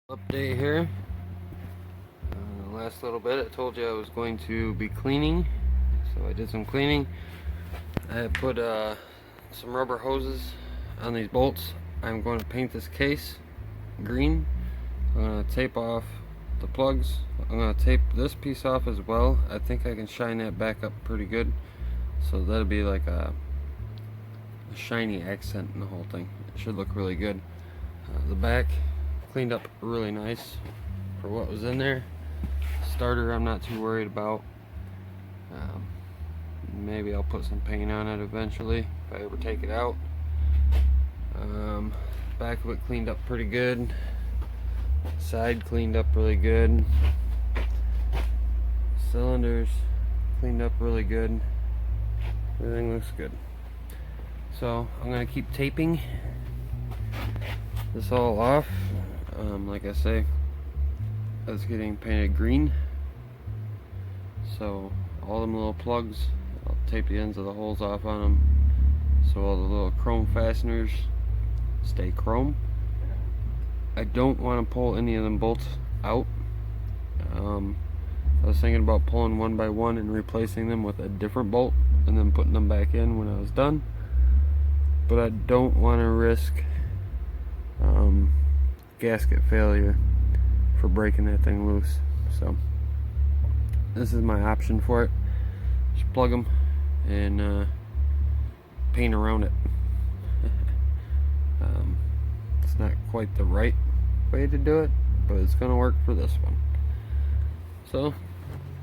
Update here. Last little bit, I told you I was going to be cleaning, so I did some cleaning. I put some rubber hoses on these bolts. I'm going to paint this case green. I'm going to tape off the plugs. I'm going to tape this piece off as well. I think I can shine that back up pretty good, so that'll be like a shiny accent in the whole thing. It should look really good. The back cleaned up really nice for what was in there. Starter I'm not too worried about. Maybe I'll put some paint on it eventually if I ever take it out. Back of it cleaned up pretty good. Side cleaned up really good. Cylinders cleaned up really good. Everything looks good. So I'm gonna keep taping this all off. Like I say, it's getting painted green, so all them little plugs, I'll tape the ends of the holes off on them so all the little chrome fasteners stay chrome. I don't want to pull any of them bolts out. I was thinking about pulling one by one and replacing them with a different bolt and then putting them back in when I was done, but I don't want to risk gasket failure for breaking that thing loose. So this is my option for it. Just plug them and paint around it. It's not quite the right way to do it, but it's gonna work for this one. So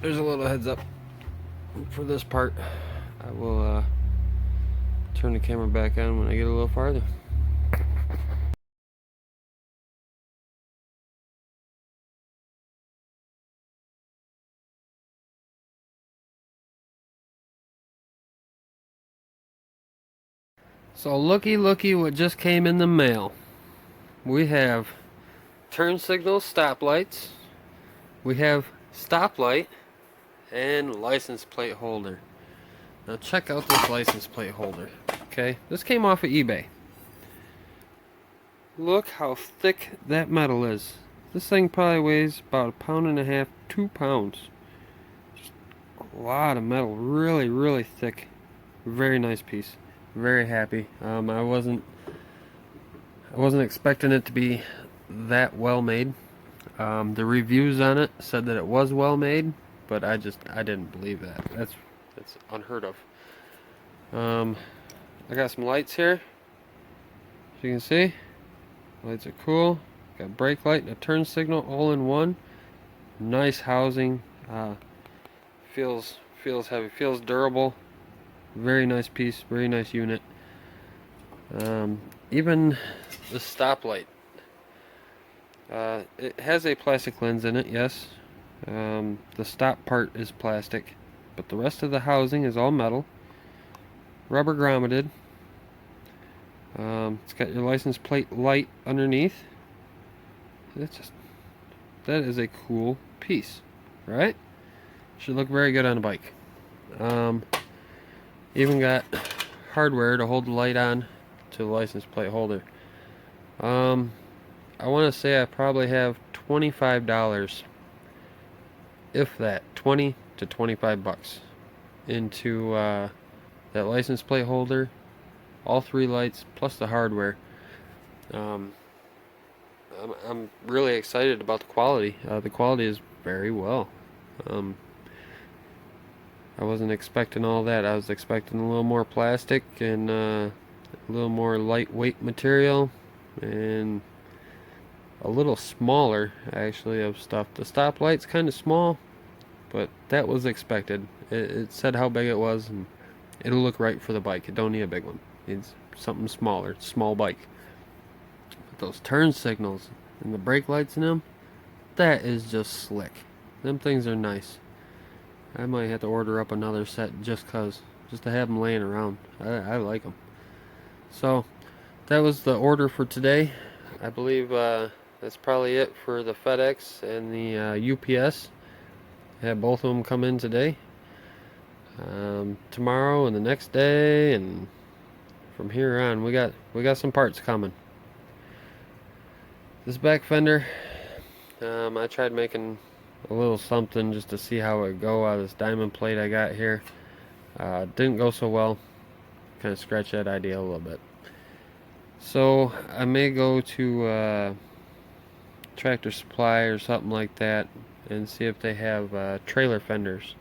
there's a little heads up for this part. I will turn the camera back on when I get a little farther. So looky what just came in the mail. We have turn signal stoplights, we have stoplight, and license plate holder. Now check out this license plate holder. Okay, this came off of eBay. Look how thick that metal is. This thing probably weighs about 1.5 pounds, 2 pounds. Just a lot of metal, really thick. Very nice piece. Very happy. I wasn't expecting it to be that well made. The reviews on it said that it was well made, but I didn't believe that. That's unheard of. I got some lights here. As you can see, lights are cool. Got brake light and a turn signal all in one. Nice housing. Feels heavy. Feels durable. Very nice piece, very nice unit. Even the stoplight. It has a plastic lens in it, yes. The stop part is plastic, but the rest of the housing is all metal. Rubber grommeted. It's got your license plate light underneath. That is a cool piece, right? Should look very good on a bike. Even got hardware to hold the light on to the license plate holder. I want to say I probably have $25, if that, 20 to 25 bucks into that license plate holder, all 3 lights plus the hardware. I'm really excited about the quality. The quality is very well. I wasn't expecting all that. I was expecting a little more plastic and a little more lightweight material and a little smaller actually of stuff. The stoplight's kind of small, but that was expected. It said how big it was, and it'll look right for the bike. It don't need a big one. It needs something smaller. It's a small bike. But those turn signals and the brake lights in them, that is just slick. Them things are nice. I might have to order up another set just to have them laying around. I like them. So that was the order for today. I believe that's probably it for the FedEx and the UPS. I had both of them come in today. Tomorrow and the next day, and from here on we got some parts coming. This back fender, I tried making a little something just to see how it would go out of this diamond plate I got here. Didn't go so well. Kind of scratched that idea a little bit. So I may go to Tractor Supply or something like that and see if they have trailer fenders.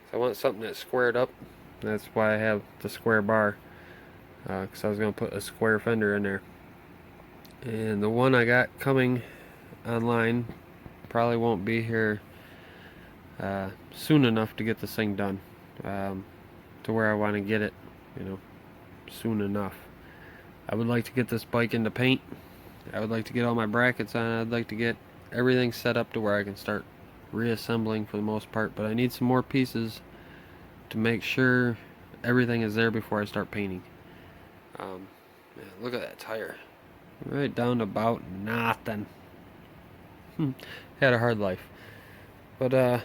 So I want something that's squared up. That's why I have the square bar, because I was going to put a square fender in there. And the one I got coming online probably won't be here soon enough to get this thing done, to where I want to get it, soon enough. I would like to get this bike into paint. I would like to get all my brackets on. I'd like to get everything set up to where I can start reassembling for the most part, but I need some more pieces to make sure everything is there before I start painting. Man, look at that tire. Right down to about nothing. Had a hard life. But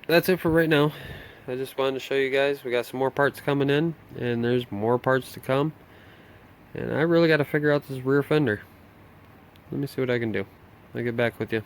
that's it for right now. I just wanted to show you guys we got some more parts coming in, and there's more parts to come. And I really got to figure out this rear fender. Let me see what I can do. I'll get back with you.